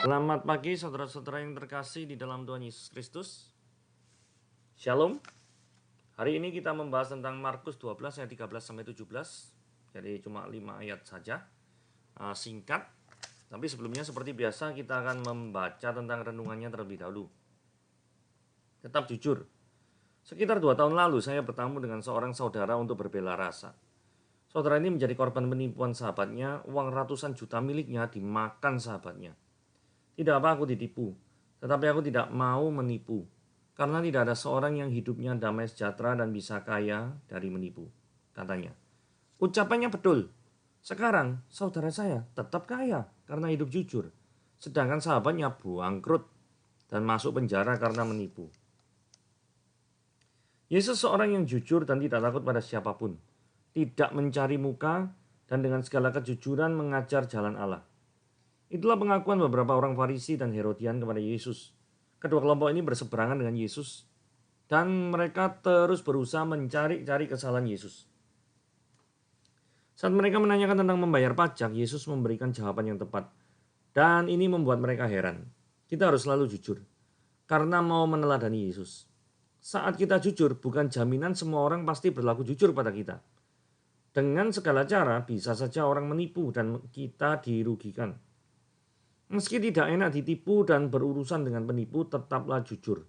Selamat pagi saudara-saudara yang terkasih di dalam Tuhan Yesus Kristus. Shalom. Hari ini kita membahas tentang Markus 12 ayat 13 sampai 17. Jadi cuma 5 ayat saja. Singkat. Tapi sebelumnya seperti biasa kita akan membaca tentang renungannya terlebih dahulu. Tetap jujur. Sekitar 2 tahun lalu saya bertemu dengan seorang saudara untuk berbela rasa. Saudara ini menjadi korban penipuan sahabatnya, uang ratusan juta miliknya dimakan sahabatnya. Tidak apa aku ditipu, tetapi aku tidak mau menipu, karena tidak ada seorang yang hidupnya damai sejahtera dan bisa kaya dari menipu, katanya. Ucapannya betul. Sekarang saudara saya tetap kaya karena hidup jujur, sedangkan sahabatnya bangkrut dan masuk penjara karena menipu. Yesus seorang yang jujur dan tidak takut pada siapapun, tidak mencari muka, dan dengan segala kejujuran mengajar jalan Allah. Itulah pengakuan beberapa orang Farisi dan Herodian kepada Yesus. Kedua kelompok ini berseberangan dengan Yesus dan mereka terus berusaha mencari-cari kesalahan Yesus. Saat mereka menanyakan tentang membayar pajak, Yesus memberikan jawaban yang tepat. Dan ini membuat mereka heran. Kita harus selalu jujur karena mau meneladani Yesus. Saat kita jujur, bukan jaminan semua orang pasti berlaku jujur pada kita. Dengan segala cara, bisa saja orang menipu dan kita dirugikan. Meski tidak enak ditipu dan berurusan dengan penipu, tetaplah jujur.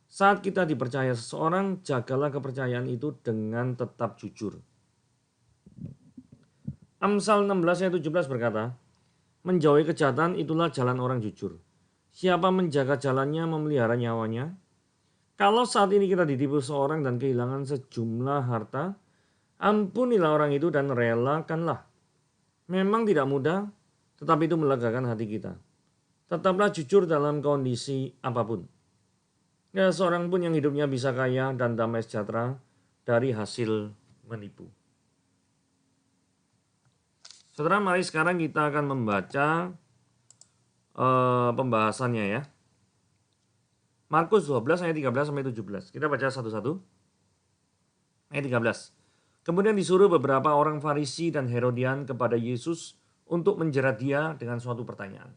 Saat kita dipercaya seseorang, jagalah kepercayaan itu dengan tetap jujur. Amsal 16 ayat 17 berkata, menjauhi kejahatan itulah jalan orang jujur. Siapa menjaga jalannya memelihara nyawanya. Kalau saat ini kita ditipu seorang dan kehilangan sejumlah harta, ampunilah orang itu dan relakanlah. Memang tidak mudah, tetapi itu melegakan hati kita. Tetaplah jujur dalam kondisi apapun. Tidak seorang pun yang hidupnya bisa kaya dan damai sejahtera dari hasil menipu. Saudara, mari sekarang kita akan membaca pembahasannya ya. Markus 12 ayat 13 sampai 17. Kita baca satu-satu. Ayat 13. Kemudian disuruh beberapa orang Farisi dan Herodian kepada Yesus untuk menjerat dia dengan suatu pertanyaan.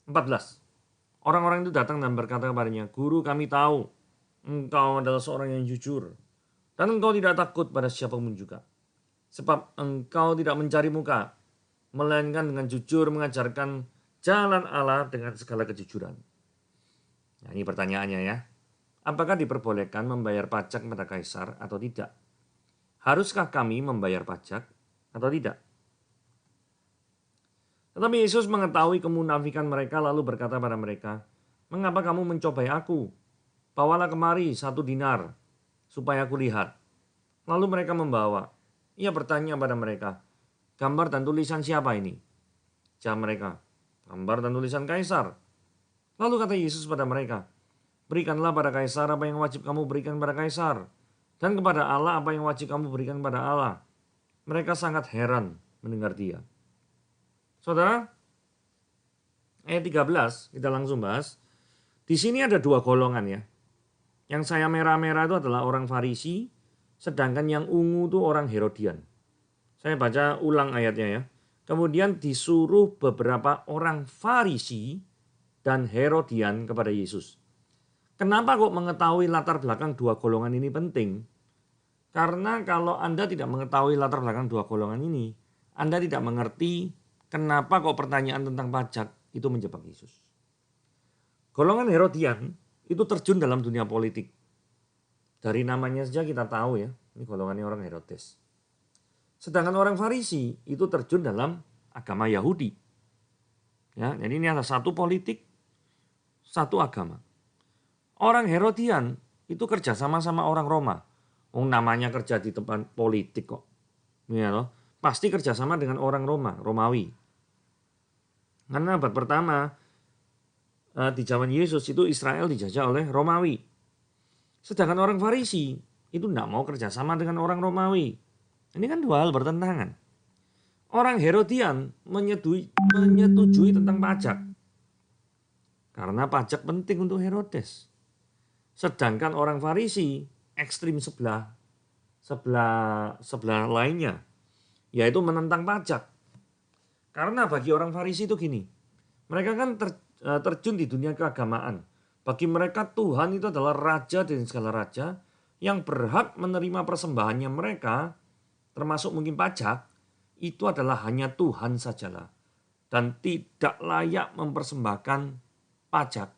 14. Orang-orang itu datang dan berkata kepadanya, Guru, kami tahu engkau adalah seorang yang jujur dan engkau tidak takut pada siapapun juga. Sebab engkau tidak mencari muka, melainkan dengan jujur mengajarkan jalan Allah dengan segala kejujuran. Nah, ini pertanyaannya ya. Apakah diperbolehkan membayar pajak kepada kaisar atau tidak? Haruskah kami membayar pajak atau tidak? Tetapi Yesus mengetahui kemunafikan mereka lalu berkata pada mereka, mengapa kamu mencobai aku? Bawalah kemari 1 dinar supaya aku lihat. Lalu mereka membawa. Ia bertanya pada mereka, gambar dan tulisan siapa ini? Jawab mereka, gambar dan tulisan kaisar. Lalu kata Yesus pada mereka, berikanlah pada kaisar apa yang wajib kamu berikan pada kaisar, dan kepada Allah apa yang wajib kamu berikan pada Allah. Mereka sangat heran mendengar dia. Saudara, ayat 13 kita langsung bahas. Di sini ada 2 golongan ya. Yang saya merah-merah itu adalah orang Farisi, sedangkan yang ungu itu orang Herodian. Saya baca ulang ayatnya ya. Kemudian disuruh beberapa orang Farisi dan Herodian kepada Yesus. Kenapa kok mengetahui latar belakang 2 golongan ini penting? Karena kalau Anda tidak mengetahui latar belakang 2 golongan ini, Anda tidak mengerti kenapa kok pertanyaan tentang pajak itu menjebak Yesus. Golongan Herodian itu terjun dalam dunia politik. Dari namanya saja kita tahu ya, ini golongannya orang Herodes. Sedangkan orang Farisi itu terjun dalam agama Yahudi. Ya, jadi ini ada satu politik, satu agama. Orang Herodian itu kerja sama-sama orang Roma. Namanya kerja di tempat politik kok. Ya loh, pasti kerjasama dengan orang Romawi. Karena abad pertama di zaman Yesus itu Israel dijajah oleh Romawi. Sedangkan orang Farisi itu tidak mau kerjasama dengan orang Romawi. Ini kan 2 hal bertentangan. Orang Herodian menyetujui tentang pajak. Karena pajak penting untuk Herodes. Sedangkan orang Farisi ekstrim sebelah lainnya, yaitu menentang pajak. Karena bagi orang Farisi itu gini, Mereka kan terjun di dunia keagamaan. Bagi mereka Tuhan itu adalah raja dari segala raja yang berhak menerima persembahannya mereka, termasuk mungkin pajak, itu adalah hanya Tuhan sajalah. Dan tidak layak mempersembahkan pajak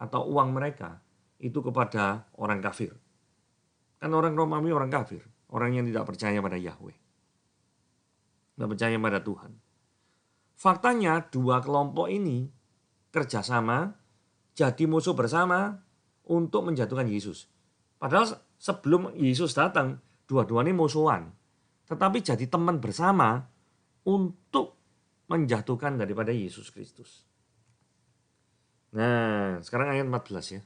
atau uang mereka itu kepada orang kafir. Kan orang Romawi orang kafir, orang yang tidak percaya pada Yahweh. Tidak percaya pada Tuhan. Faktanya dua kelompok ini kerjasama, jadi musuh bersama untuk menjatuhkan Yesus. Padahal sebelum Yesus datang, dua-duanya musuhan. Tetapi jadi teman bersama untuk menjatuhkan daripada Yesus Kristus. Nah, sekarang ayat 14 ya.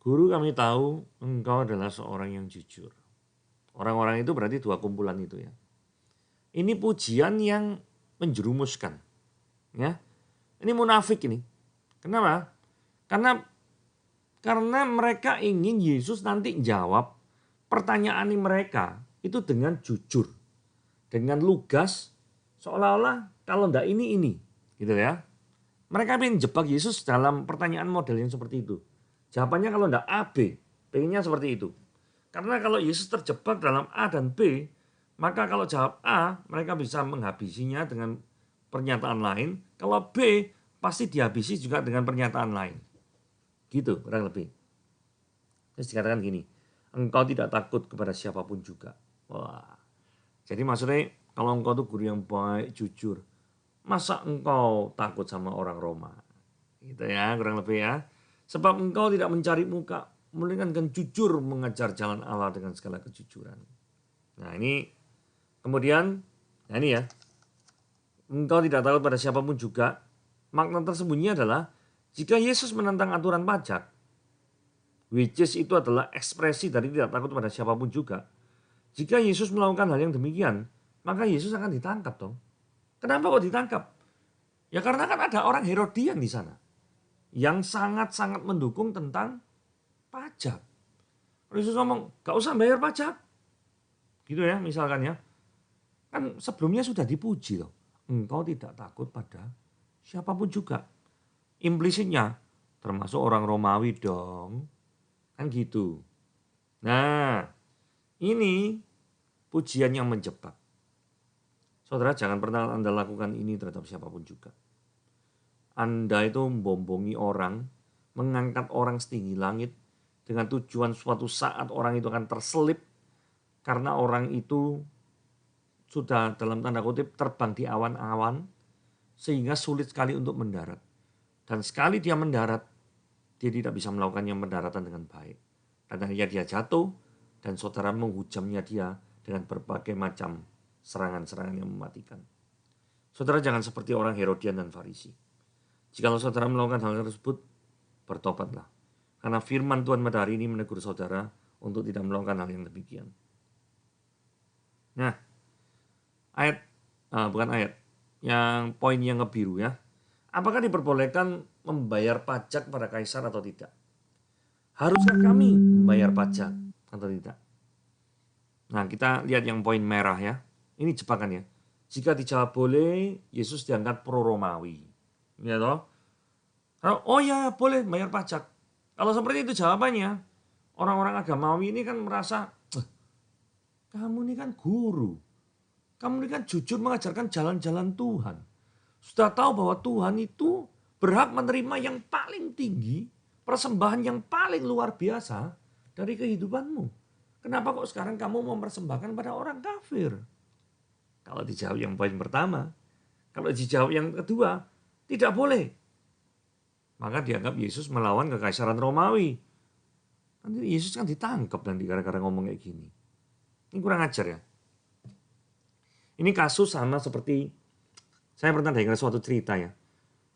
Guru, kami tahu engkau adalah seorang yang jujur. Orang-orang itu berarti dua kumpulan itu ya. Ini pujian yang menjerumuskan. Ya. Ini munafik ini. Kenapa? Karena mereka ingin Yesus nanti jawab pertanyaan mereka itu dengan jujur. Dengan lugas, seolah-olah kalau enggak ini. Gitu ya. Mereka ingin jebak Yesus dalam pertanyaan model yang seperti itu. Jawabannya kalau enggak A, B. Pengennya seperti itu. Karena kalau Yesus terjebak dalam A dan B, maka kalau jawab A, mereka bisa menghabisinya dengan pernyataan lain. Kalau B, pasti dihabisi juga dengan pernyataan lain. Gitu, kurang lebih. Terus dikatakan gini, engkau tidak takut kepada siapapun juga. Wah. Jadi maksudnya, kalau engkau tuh guru yang baik, jujur, masa engkau takut sama orang Roma? Gitu ya, kurang lebih ya. Sebab engkau tidak mencari muka, melainkan jujur mengajar jalan Allah dengan segala kejujuran. Nah ini kemudian, nah ini ya, engkau tidak takut pada siapapun juga. Makna tersembunyi adalah jika Yesus menentang aturan pajak, which is itu adalah ekspresi dari tidak takut pada siapapun juga. Jika Yesus melakukan hal yang demikian, maka Yesus akan ditangkap dong. Kenapa kok ditangkap? Ya karena kan ada orang Herodian di sana yang sangat-sangat mendukung tentang pajak. Yesus ngomong, gak usah bayar pajak. Gitu ya misalkan ya. Kan sebelumnya sudah dipuji loh. Engkau tidak takut pada siapapun juga. Implisitnya termasuk orang Romawi dong. Kan gitu. Nah ini pujian yang menjebak. Saudara jangan pernah Anda lakukan ini terhadap siapapun juga. Anda itu membombongi orang, mengangkat orang setinggi langit dengan tujuan suatu saat orang itu akan terselip karena orang itu sudah dalam tanda kutip terbang di awan-awan sehingga sulit sekali untuk mendarat. Dan sekali dia mendarat, dia tidak bisa melakukannya pendaratan dengan baik. Dan akhirnya dia jatuh dan saudara menghujamnya dia dengan berbagai macam serangan-serangan yang mematikan. Saudara jangan seperti orang Herodian dan Farisi. Jikalau saudara melakukan hal tersebut, bertobatlah. Karena firman Tuhan pada hari ini menegur saudara untuk tidak melakukan hal yang demikian. Nah, yang poin yang kebiru ya. Apakah diperbolehkan membayar pajak pada kaisar atau tidak? Haruskah kami membayar pajak atau tidak? Nah, kita lihat yang poin merah ya. Ini jebakan ya. Jika dijawab boleh, Yesus diangkat pro Romawi. Ya toh? Oh ya boleh bayar pajak. Kalau seperti itu jawabannya, orang-orang agamawi ini kan merasa, kamu ini kan guru. Kamu ini kan jujur mengajarkan jalan-jalan Tuhan. Sudah tahu bahwa Tuhan itu berhak menerima yang paling tinggi, persembahan yang paling luar biasa dari kehidupanmu. Kenapa kok sekarang kamu mempersembahkan pada orang kafir? Kalau dijawab yang poin pertama, kalau dijawab yang kedua, tidak boleh. Maka dianggap Yesus melawan kekaisaran Romawi. Nanti Yesus kan ditangkap nanti gara-gara ngomong kayak gini. Ini kurang ajar ya. Ini kasus sama seperti, saya pernah dengar suatu cerita ya.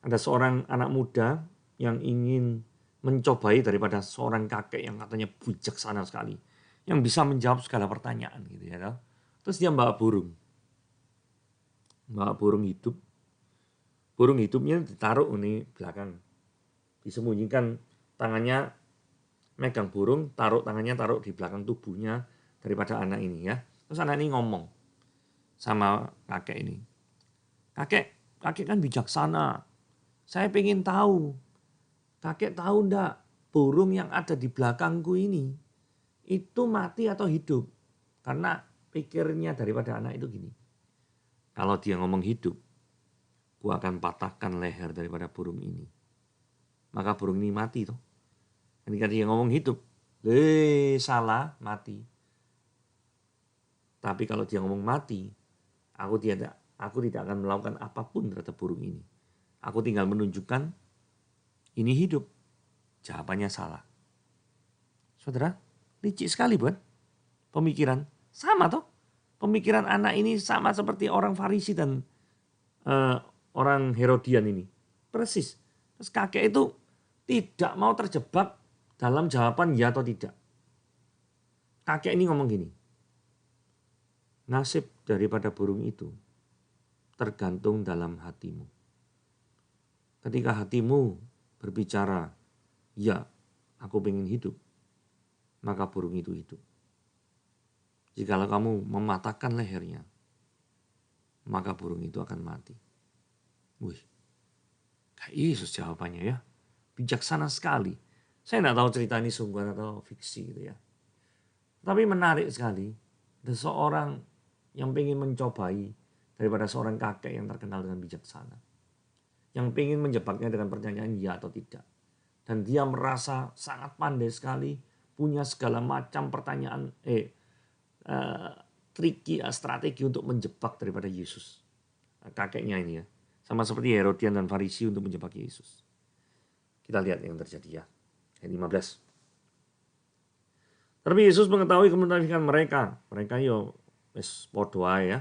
Ada seorang anak muda yang ingin mencobai daripada seorang kakek yang katanya bijaksana sekali. Yang bisa menjawab segala pertanyaan gitu ya. Terus dia bawa burung. Bawa burung hidup. Burung hidupnya ditaruh ini belakang. Disembunyikan tangannya megang burung, tangannya taruh di belakang tubuhnya daripada anak ini ya. Terus anak ini ngomong sama kakek ini. Kakek kan bijaksana. Saya pengen tahu, kakek tahu enggak burung yang ada di belakangku ini itu mati atau hidup? Karena pikirnya daripada anak itu gini, kalau dia ngomong hidup, gua akan patahkan leher daripada burung ini. Maka burung ini mati toh. Ketika dia ngomong hidup, salah, mati. Tapi kalau dia ngomong mati, aku tidak akan melakukan apapun terhadap burung ini. Aku tinggal menunjukkan ini hidup. Jawabannya salah. Saudara, licik sekali bukan? Pemikiran sama toh. Pemikiran anak ini sama seperti orang Farisi dan orang Herodian ini. Persis. Terus kakek itu tidak mau terjebak dalam jawaban ya atau tidak. Kakek ini ngomong gini, nasib daripada burung itu tergantung dalam hatimu. Ketika hatimu berbicara, ya aku pengen hidup, maka burung itu hidup. Jikalau kamu mematahkan lehernya, maka burung itu akan mati. Wih, kayak Yesus jawabannya ya. Bijaksana sekali. Saya tidak tahu cerita ini sungguhan atau fiksi gitu ya. Tapi menarik sekali. Ada seorang yang ingin mencobai daripada seorang kakek yang terkenal dengan bijaksana. Yang ingin menjebaknya dengan pertanyaan ya atau tidak. Dan dia merasa sangat pandai sekali. Punya segala macam pertanyaan, tricky, strategi untuk menjebak daripada Yesus. Kakeknya ini ya. Sama seperti Herodian dan Farisi untuk menjebak Yesus. Kita lihat yang terjadi ya. Ayat 15. Tapi Yesus mengetahui kemunafikan mereka. Mereka yo wis padha ya.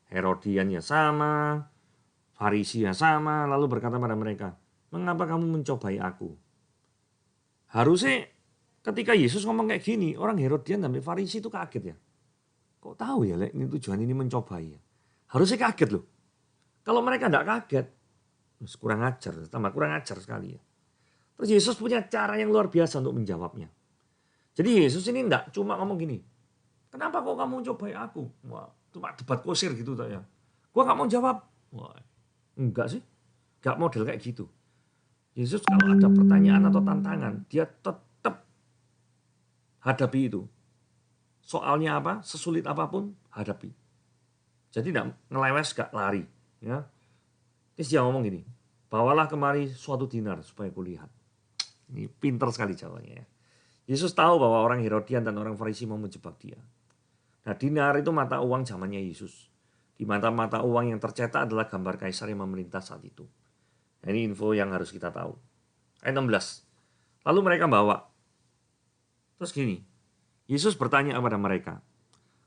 Herodian ya sama, Farisi ya sama, lalu berkata pada mereka, "Mengapa kamu mencobai aku?" Harusnya ketika Yesus ngomong kayak gini, orang Herodian dan Farisi itu kaget ya. Kok tahu ya, ini tujuan ini mencobai ya. Harusnya kaget loh. Kalau mereka enggak kaget, kurang ajar, tambah kurang ajar sekali ya. Terus Yesus punya cara yang luar biasa untuk menjawabnya. Jadi Yesus ini enggak cuma ngomong gini, "Kenapa kok kamu cobai aku?" Wah, cuma debat kusir gitu ya. Gua nggak mau jawab. Wah, enggak sih. Enggak model kayak gitu. Yesus kalau ada pertanyaan atau tantangan, dia tetap hadapi itu. Soalnya apa? Sesulit apapun, hadapi. Jadi enggak ngelewes, enggak lari. Ya. Terus dia ngomong gini, "Bawalah kemari suatu dinar supaya kulihat." Ini pintar sekali jawabannya ya. Yesus tahu bahwa orang Herodian dan orang Farisi mau menjebak dia. Nah, dinar itu mata uang zamannya Yesus. Di mata uang yang tercetak adalah gambar kaisar yang memerintah saat itu. Nah, ini info yang harus kita tahu. Ayat 16. Lalu mereka bawa. Terus gini, Yesus bertanya kepada mereka,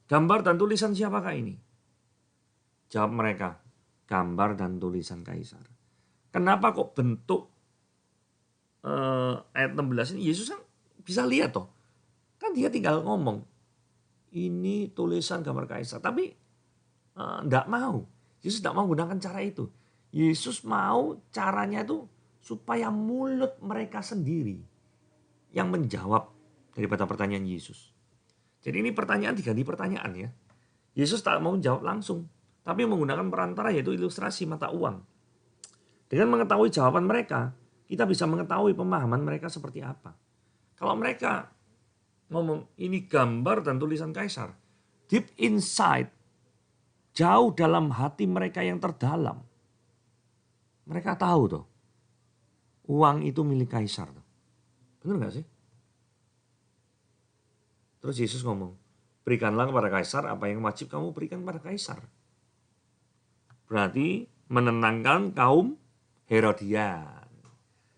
"Gambar dan tulisan siapakah ini?" Jawab mereka, "Gambar dan tulisan kaisar." Kenapa kok bentuk ayat 16 ini Yesus kan bisa lihat toh. Kan dia tinggal ngomong, ini tulisan gambar kaisar. Tapi enggak mau. Yesus enggak mau gunakan cara itu. Yesus mau caranya itu supaya mulut mereka sendiri yang menjawab daripada pertanyaan Yesus. Jadi ini pertanyaan diganti pertanyaan ya. Yesus tak mau jawab langsung. Tapi menggunakan perantara yaitu ilustrasi mata uang. Dengan mengetahui jawaban mereka, kita bisa mengetahui pemahaman mereka seperti apa. Kalau mereka ngomong ini gambar dan tulisan kaisar, deep inside, jauh dalam hati mereka yang terdalam, mereka tahu tuh, uang itu milik kaisar. Benar gak sih? Terus Yesus ngomong, berikanlah kepada kaisar apa yang wajib kamu berikan kepada kaisar. Berarti menenangkan kaum Herodian.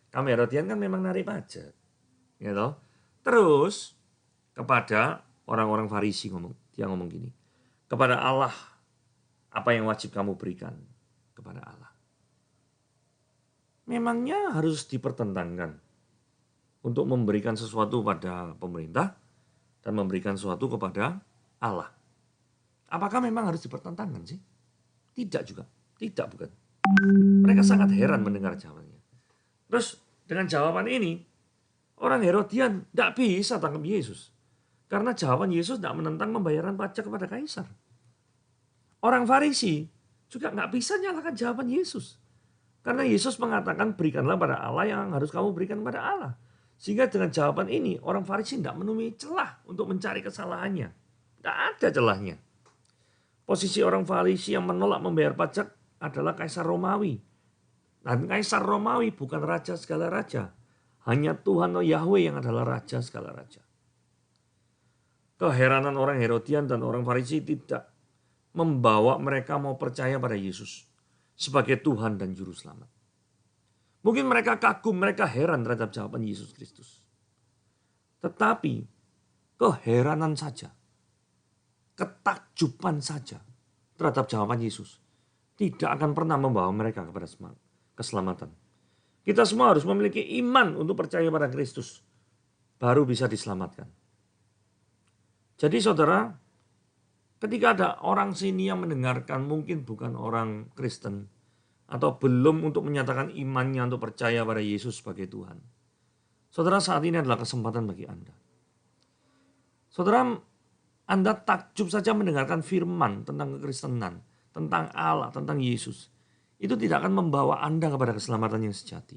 Kaum Herodian kan memang narik pajak. Gitu. Terus kepada orang-orang Farisi dia ngomong gini, kepada Allah apa yang wajib kamu berikan kepada Allah. Memangnya harus dipertentangkan untuk memberikan sesuatu pada pemerintah dan memberikan sesuatu kepada Allah. Apakah memang harus dipertentangkan sih? Tidak juga. Tidak, bukan. Mereka sangat heran mendengar jawabannya. Terus dengan jawaban ini, orang Herodian tidak bisa tangkap Yesus. Karena jawaban Yesus tidak menentang pembayaran pajak kepada kaisar. Orang Farisi juga nggak bisa nyalakan jawaban Yesus. Karena Yesus mengatakan berikanlah pada Allah yang harus kamu berikan pada Allah. Sehingga dengan jawaban ini orang Farisi tidak menemui celah untuk mencari kesalahannya. Tidak ada celahnya. Posisi orang Farisi yang menolak membayar pajak adalah Kaisar Romawi. Dan Kaisar Romawi bukan raja segala raja. Hanya Tuhan Yahweh yang adalah raja segala raja. Keheranan orang Herodian dan orang Farisi tidak membawa mereka mau percaya pada Yesus sebagai Tuhan dan Juru Selamat. Mungkin mereka kagum, mereka heran terhadap jawaban Yesus Kristus. Tetapi keheranan saja, ketakjuban saja terhadap jawaban Yesus tidak akan pernah membawa mereka kepada keselamatan. Kita semua harus memiliki iman untuk percaya pada Kristus, baru bisa diselamatkan. Jadi saudara, ketika ada orang sini yang mendengarkan mungkin bukan orang Kristen atau belum untuk menyatakan imannya untuk percaya pada Yesus sebagai Tuhan. Saudara, saat ini adalah kesempatan bagi Anda. Saudara, Anda takjub saja mendengarkan firman tentang kekristenan, tentang Allah, tentang Yesus. Itu tidak akan membawa Anda kepada keselamatan yang sejati.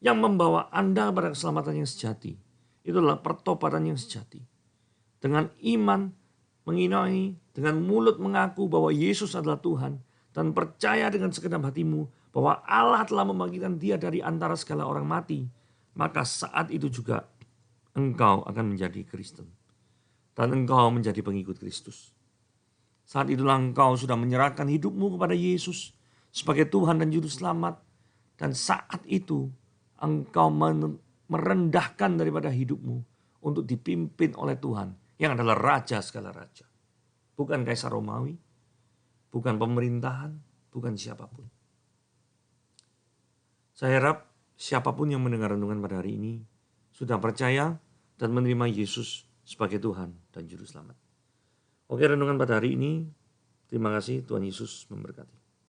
Yang membawa Anda kepada keselamatan yang sejati, itu adalah pertobatan yang sejati. Dengan iman, mengimani, dengan mulut mengaku bahwa Yesus adalah Tuhan, dan percaya dengan segenap hatimu bahwa Allah telah membangkitkan dia dari antara segala orang mati, maka saat itu juga engkau akan menjadi Kristen. Dan engkau menjadi pengikut Kristus. Saat itulah engkau sudah menyerahkan hidupmu kepada Yesus sebagai Tuhan dan Juru Selamat. Dan saat itu engkau merendahkan daripada hidupmu untuk dipimpin oleh Tuhan yang adalah Raja segala raja. Bukan Kaisar Romawi, bukan pemerintahan, bukan siapapun. Saya harap siapapun yang mendengar renungan pada hari ini sudah percaya dan menerima Yesus sebagai Tuhan dan Juru Selamat. Oke, renungan pada hari ini. Terima kasih, Tuhan Yesus memberkati.